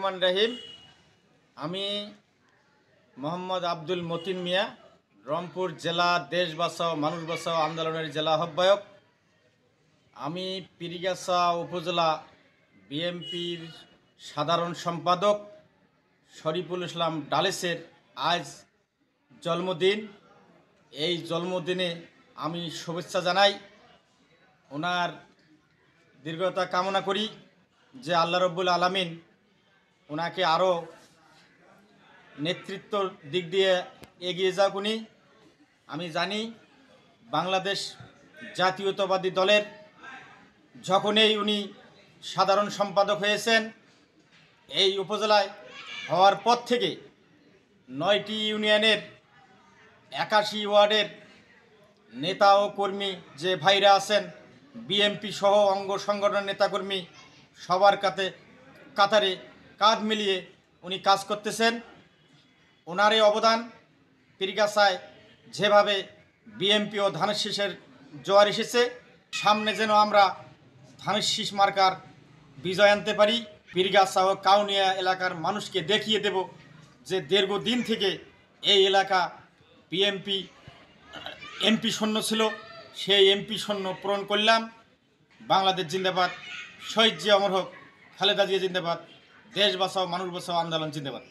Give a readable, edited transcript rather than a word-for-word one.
রহমান রহিম। আমি মোহাম্মদ আব্দুল মতিন মিয়া, রংপুর জেলা দেশ বাঁচাও মানুষ বাঁচাও আন্দোলনের জেলা আহ্বায়ক। আমি পীরগাছা উপজেলা বিএনপির সাধারণ সম্পাদক শরীফুল ইসলাম ডালেসের আজ জন্মদিন। এই জন্মদিনে আমি শুভেচ্ছা জানাই, ওনার দীর্ঘতা কামনা করি যে আল্লাহ রব্বুল আলামিন ওনাকে আরও নেতৃত্ব দিক দিয়ে এগিয়ে যাক। আমি জানি বাংলাদেশ জাতীয়তাবাদী দলের যখনই উনি সাধারণ সম্পাদক হয়েছেন, এই উপজেলায় হওয়ার পর থেকে 9টি ইউনিয়নের 81 ওয়ার্ডের নেতা ও কর্মী যে ভাইরা আছেন, বিএনপি সহ অঙ্গ সংগঠনের নেতাকর্মী সবার কাতারে কাঁধ মিলিয়ে উনি কাজ করতেছেন। ওনার এই অবদান পীরগাছায় যেভাবে বিএনপি ও ধানের শীষের জোয়ার এসেছে, সামনে যেন আমরা ধানের শীষ মার্কার বিজয় আনতে পারি। পীরগাছা ও কাউনিয়া এলাকার মানুষকে দেখিয়ে দেব যে দীর্ঘদিন থেকে এই এলাকা এমপি শূন্য ছিল, সেই এমপি শূন্য পূরণ করলাম। বাংলাদেশ জিন্দাবাদ, শহীদ জিয়া অমর হোক, খালেদা জিয়া জিন্দাবাদ, দেশ বাঁচাও মানুষ বাঁচাও আন্দোলন জিন্দাবাদ।